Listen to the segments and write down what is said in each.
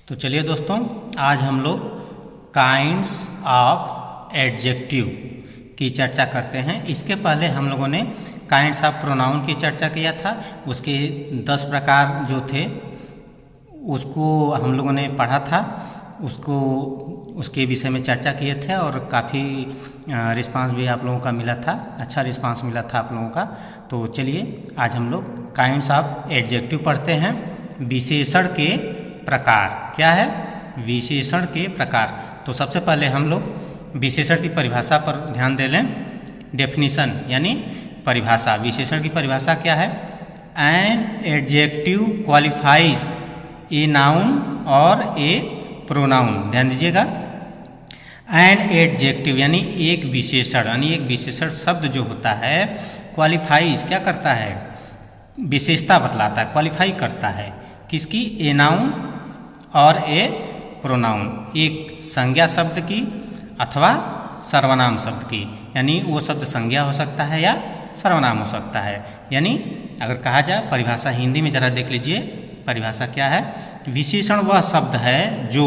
तो चलिए दोस्तों, आज हम लोग काइंड्स ऑफ एडजेक्टिव की चर्चा करते हैं। इसके पहले हम लोगों ने काइंड्स ऑफ प्रोनाउन की चर्चा किया था। उसके 10 प्रकार जो थे उसको हम लोगों ने पढ़ा था, उसके विषय में चर्चा किए थे और काफ़ी रिस्पांस भी आप लोगों का मिला था, अच्छा रिस्पांस मिला था आप लोगों का। तो चलिए आज हम लोग काइंड्स ऑफ एडजेक्टिव पढ़ते हैं। विशेषण के प्रकार क्या है? विशेषण के प्रकार। तो सबसे पहले हम लोग विशेषण की परिभाषा पर ध्यान दे लें। डेफिनेशन यानी परिभाषा। विशेषण की परिभाषा क्या है? An adjective qualifies a noun और ए प्रोनाउन। ध्यान दीजिएगा, एन एडजेक्टिव यानी एक विशेषण, यानी एक विशेषण शब्द जो होता है क्वालिफाइज क्या करता है? विशेषता बतलाता है, क्वालिफाई करता है किसकी? ए नाउन और ए प्रोनाउन, एक संज्ञा शब्द की अथवा सर्वनाम शब्द की। यानी वो शब्द संज्ञा हो सकता है या सर्वनाम हो सकता है। यानी अगर कहा जाए परिभाषा हिंदी में जरा देख लीजिए, परिभाषा क्या है? विशेषण वह शब्द है जो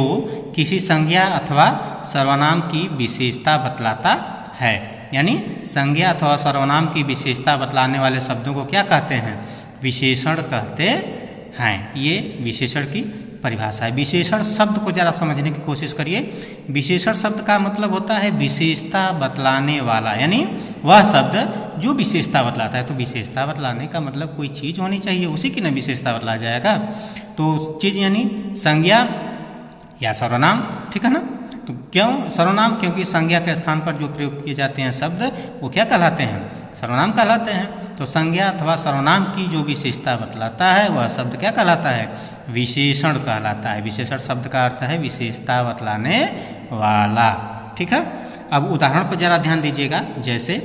किसी संज्ञा अथवा सर्वनाम की विशेषता बतलाता है। यानी संज्ञा अथवा सर्वनाम की विशेषता बतलाने वाले शब्दों को क्या कहते हैं? विशेषण कहते हैं। ये विशेषण की परिभाषा है। विशेषण शब्द को जरा समझने की कोशिश करिए। विशेषण शब्द का मतलब होता है विशेषता बतलाने वाला, यानी वह शब्द जो विशेषता बतलाता है। तो विशेषता बतलाने का मतलब कोई चीज़ होनी चाहिए, उसी की ना विशेषता बतलाया जाएगा। तो चीज़ यानी संज्ञा या सर्वनाम, ठीक है ना? तो क्यों सर्वनाम? क्योंकि संज्ञा के स्थान पर जो प्रयोग किए जाते हैं शब्द वो क्या कहलाते हैं? सर्वनाम कहलाते हैं। तो संज्ञा अथवा सर्वनाम की जो विशेषता बतलाता है वह शब्द क्या कहलाता है? विशेषण कहलाता है। विशेषण शब्द का अर्थ है विशेषता बतलाने वाला, ठीक है। अब उदाहरण पर जरा ध्यान दीजिएगा। जैसे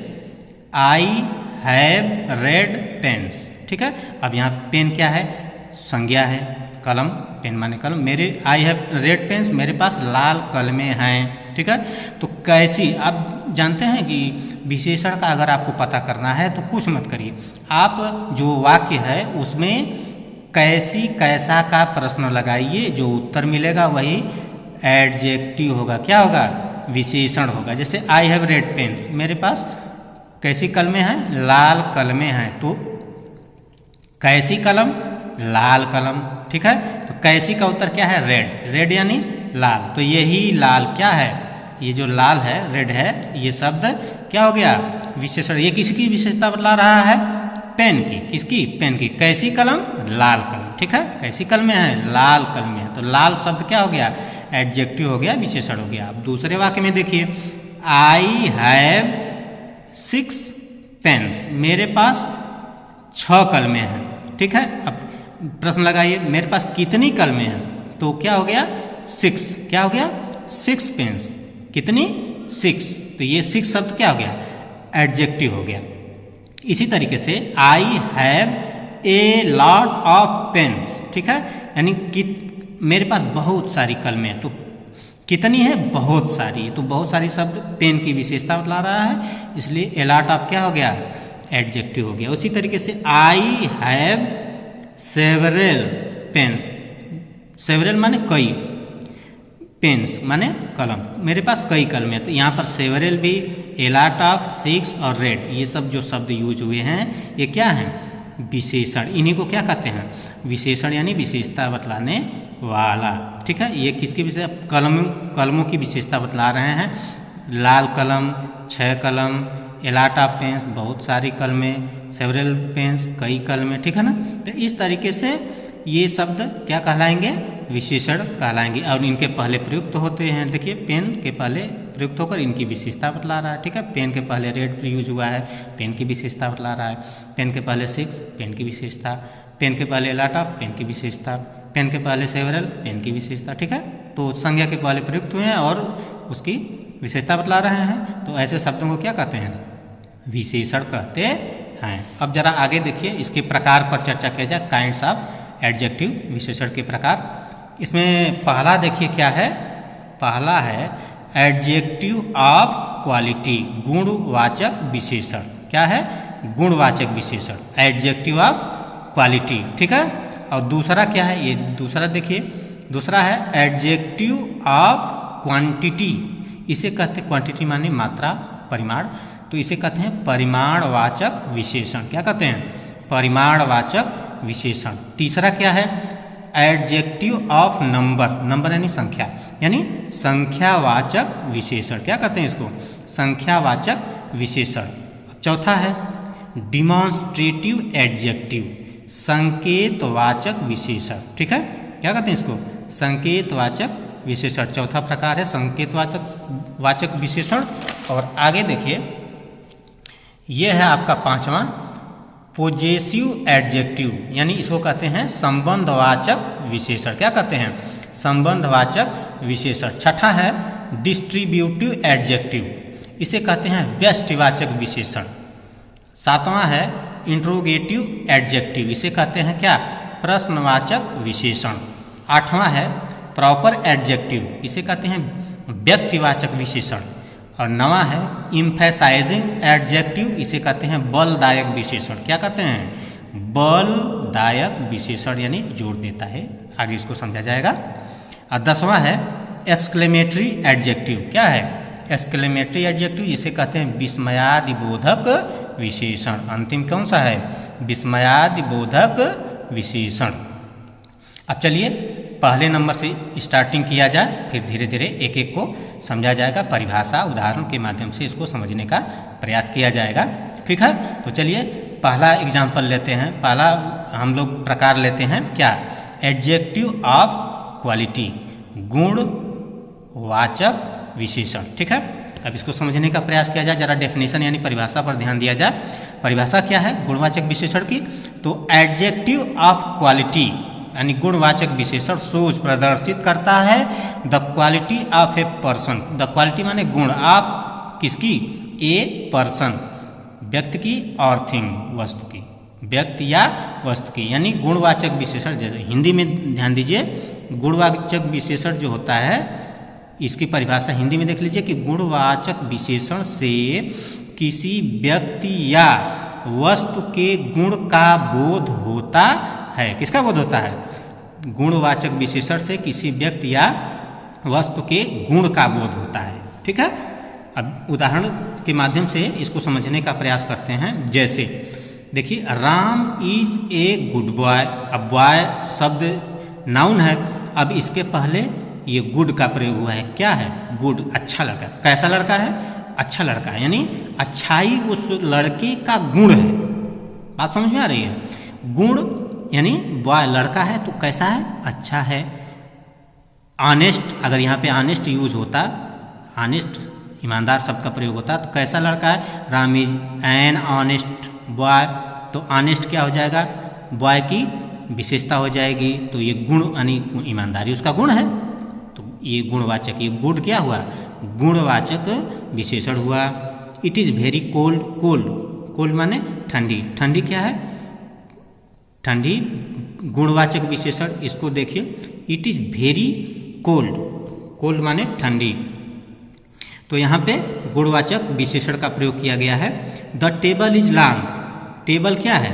आई हैव रेड पेन्स, ठीक है। अब यहाँ पेन क्या है? संज्ञा है। कलम, पेन माने कलम। मेरे आई हैव रेड पेन्स, मेरे पास लाल कलमें हैं, ठीक है। तो कैसी, आप जानते हैं कि विशेषण का अगर आपको पता करना है तो कुछ मत करिए, आप जो वाक्य है उसमें कैसी कैसा का प्रश्न लगाइए, जो उत्तर मिलेगा वही एडजेक्टिव होगा। क्या होगा? विशेषण होगा। जैसे आई हैव रेड पेन्स, मेरे पास कैसी कलमें हैं? लाल कलमें हैं। तो कैसी कलम? लाल कलम, ठीक है। तो कैसी का उत्तर क्या है? रेड। रेड यानी लाल। तो यही लाल क्या है? ये जो लाल है, रेड है, ये शब्द क्या हो गया? विशेषण। ये किसकी विशेषता बतला रहा है? पेन की। किसकी? पेन की। कैसी कलम? लाल कलम, ठीक है। कैसी कलमें हैं? लाल कलमें हैं। तो लाल शब्द क्या हो गया? एडजेक्टिव हो गया, विशेषण हो गया। अब दूसरे वाक्य में देखिए, आई हैव 6 पेन्स, मेरे पास 6 कलमें हैं, ठीक है। अब प्रश्न लगाइए, मेरे पास कितनी कलमें हैं? तो क्या हो गया? 6। क्या हो गया? 6 पेन्स। कितनी? 6। तो ये 6 शब्द क्या हो गया? एडजेक्टिव हो गया। इसी तरीके से I have a lot of pens, ठीक है। यानी कि मेरे पास बहुत सारी कलमें हैं। तो कितनी है? बहुत सारी। तो बहुत सारी शब्द पेन की विशेषता बतला रहा है, इसलिए ए लॉट ऑफ क्या हो गया? एडजेक्टिव हो गया। उसी तरीके से I have several pens, several माने कई, पेन्स माने कलम, मेरे पास कई कलम है। तो यहाँ पर सेवरल भी, ए लॉट ऑफ, 6 और रेड, ये सब जो शब्द यूज हुए हैं ये क्या हैं? विशेषण। इन्हीं को क्या कहते हैं? विशेषण, यानी विशेषता बतलाने वाला, ठीक है। ये किसकी विशेषता? कलमों की विशेषता बतला रहे हैं। लाल कलम, 6 कलम, ए लॉट ऑफ पेन्स, बहुत सारी कलमें, सेवरल पेन्स, कई कलमें, ठीक है ना। तो इस तरीके से ये शब्द क्या कहलाएंगे? विशेषण कहलाएंगे। और इनके पहले प्रयुक्त होते हैं। देखिए, पेन के पहले प्रयुक्त होकर इनकी विशेषता बतला रहा है, ठीक है। पेन के पहले रेड यूज हुआ है, पेन की विशेषता बतला रहा है। पेन के पहले 6, पेन की विशेषता। पेन के पहले लॉट ऑफ, पेन की विशेषता। पेन के पहले सेवरल, पेन की विशेषता, ठीक है। तो संज्ञा के पहले प्रयुक्त हुए हैं और उसकी विशेषता बतला रहे हैं। तो ऐसे शब्दों को क्या कहते हैं? विशेषण कहते हैं। अब जरा आगे देखिए, इसके प्रकार पर चर्चा किया जाए। काइंड्स ऑफ एडजेक्टिव, विशेषण के प्रकार। इसमें पहला देखिए क्या है? पहला है एडजेक्टिव ऑफ क्वालिटी, गुणवाचक विशेषण। क्या है? गुणवाचक विशेषण, एडजेक्टिव ऑफ क्वालिटी, ठीक है। और दूसरा क्या है? ये दूसरा देखिए, दूसरा है एडजेक्टिव ऑफ क्वांटिटी, इसे कहते हैं क्वांटिटी माने मात्रा, परिमाण, तो इसे कहते हैं परिमाणवाचक विशेषण। क्या कहते हैं? परिमाणवाचक विशेषण। तीसरा क्या है? एडजेक्टिव ऑफ नंबर, नंबर यानी संख्या, यानी संख्यावाचक विशेषण। क्या कहते हैं इसको? संख्यावाचक विशेषण। चौथा है डिमॉन्स्ट्रेटिव एडजेक्टिव, संकेतवाचक विशेषण। ठीक है, क्या कहते हैं इसको? संकेतवाचक विशेषण। चौथा प्रकार है संकेतवाचक विशेषण। और आगे देखिए, यह है आपका पांचवा पोजेसिव एडजेक्टिव, यानी इसको कहते हैं संबंधवाचक विशेषण। क्या कहते हैं? संबंधवाचक विशेषण। छठा है डिस्ट्रीब्यूटिव एडजेक्टिव, इसे कहते हैं व्यष्टिवाचक विशेषण। सातवां है इंट्रोगेटिव एडजेक्टिव, इसे कहते हैं क्या? प्रश्नवाचक विशेषण। आठवां है प्रॉपर एडजेक्टिव, इसे कहते हैं व्यक्तिवाचक विशेषण। और नवा है इम्फेसाइजिंग एडजेक्टिव, इसे कहते हैं बलदायक विशेषण। क्या कहते हैं? बलदायक विशेषण, यानी जोर देता है। आगे इसको समझा जाएगा। और 10वां है एक्सक्लेमेटरी एडजेक्टिव। क्या है? एक्सक्लेमेटरी एडजेक्टिव, जिसे कहते हैं विस्मयादिबोधक विशेषण। अंतिम कौन सा है? विस्मयादिबोधक विशेषण। अब चलिए पहले नंबर से स्टार्टिंग किया जाए, फिर धीरे धीरे एक एक को समझा जाएगा। परिभाषा उदाहरण के माध्यम से इसको समझने का प्रयास किया जाएगा। ठीक है, तो चलिए पहला एग्जाम्पल लेते हैं। पहला हम लोग प्रकार लेते हैं क्या? एडजेक्टिव ऑफ क्वालिटी, गुणवाचक विशेषण। ठीक है, अब इसको समझने का प्रयास किया जाए। जरा डेफिनेशन यानी परिभाषा पर ध्यान दिया जाए। परिभाषा क्या है गुणवाचक विशेषण की? तो एडजेक्टिव ऑफ क्वालिटी यानी गुणवाचक विशेषण शोज प्रदर्शित करता है the quality of a person. The quality माने गुण, आप किसकी? ए पर्सन, व्यक्ति की, और थिंग, वस्तु की, व्यक्ति या वस्तु की, यानी गुणवाचक विशेषण। जैसे हिंदी में ध्यान दीजिए, गुणवाचक विशेषण जो होता है, इसकी परिभाषा हिंदी में देख लीजिए कि गुणवाचक विशेषण से किसी व्यक्ति या वस्तु के गुण का बोध होता है। किसका बोध होता है? गुणवाचक विशेषण से किसी व्यक्ति या वस्तु के गुण का बोध होता है। ठीक है, अब उदाहरण के माध्यम से इसको समझने का प्रयास करते हैं। जैसे देखिए, Ram is a good boy. अब बॉय शब्द नाउन है, अब इसके पहले ये गुड का प्रयोग हुआ है। क्या है? गुड, अच्छा लड़का। कैसा लड़का है? अच्छा लड़का है, यानी अच्छाई उस लड़के का गुण है। बात समझ में आ रही है? गुण यानी बॉय लड़का है तो कैसा है? अच्छा है। ऑनेस्ट, अगर यहाँ पे ऑनेस्ट यूज होता, ऑनेस्ट ईमानदार शब्द का प्रयोग होता, तो कैसा लड़का है? Ram is an honest boy. तो ऑनेस्ट क्या हो जाएगा? बॉय की विशेषता हो जाएगी। तो ये गुण यानी ईमानदारी उसका गुण है, तो ये गुणवाचक, ये गुड क्या हुआ? गुणवाचक विशेषण हुआ। It is very cold. Cold, cold माने ठंडी। ठंडी क्या है? ठंडी गुणवाचक विशेषण। इसको देखिए, it is very cold. Cold माने ठंडी। तो यहाँ पे गुणवाचक विशेषण का प्रयोग किया गया है। The table is long. Table क्या है?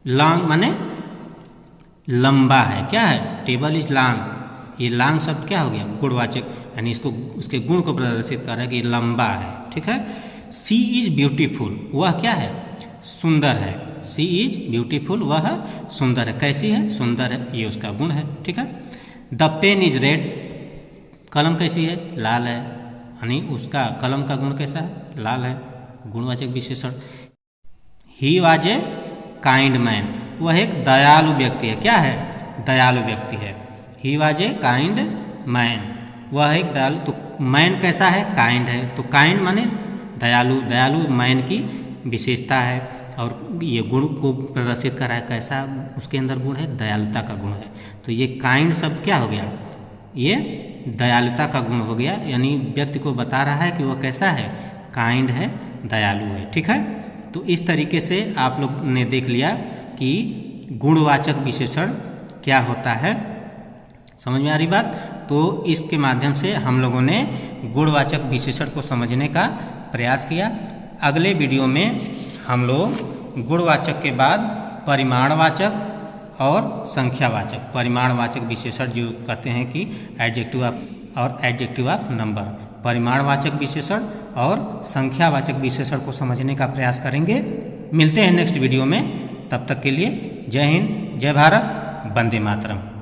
लॉन्ग माने लंबा है। क्या है? Table is long. ये लॉन्ग शब्द क्या हो गया? गुणवाचक, यानी इसको उसके गुण को प्रदर्शित कर रहा है कि लंबा है। ठीक है। सी इज ब्यूटीफुल। वह क्या है? सुंदर है। सी इज ब्यूटीफुल, वह सुंदर है। कैसी है? सुंदर है, ये उसका गुण है। ठीक है। The pen is red. कलम कैसी है? लाल है, यानी उसका कलम का गुण कैसा है? लाल है, गुणवाचक विशेषण। He was a kind man. वह एक दयालु व्यक्ति है। क्या है? दयालु व्यक्ति है। He was a kind man. वह एक दयालु, तो मैन कैसा है? काइंड है। तो काइंड माने दयालु। दयालु मैन की विशेषता है और ये गुण को प्रदर्शित कर रहा है। कैसा उसके अंदर गुण है? दयालुता का गुण है। तो ये काइंड शब्द क्या हो गया? ये दयालुता का गुण हो गया, यानी व्यक्ति को बता रहा है कि वह कैसा है? काइंड है, दयालु है। ठीक है। तो इस तरीके से आप लोग ने देख लिया कि गुणवाचक विशेषण क्या होता है। समझ में आ रही बात? तो इसके माध्यम से हम लोगों ने गुणवाचक विशेषण को समझने का प्रयास किया। अगले वीडियो में हम लोग गुणवाचक के बाद परिमाणवाचक और संख्यावाचक परिमाणवाचक विशेषण जो कहते हैं कि एडजेक्टिव और एडजेक्टिव ऑफ नंबर, परिमाणवाचक विशेषण और संख्यावाचक विशेषण को समझने का प्रयास करेंगे। मिलते हैं नेक्स्ट वीडियो में, तब तक के लिए जय हिंद, जय भारत, वंदे मातरम।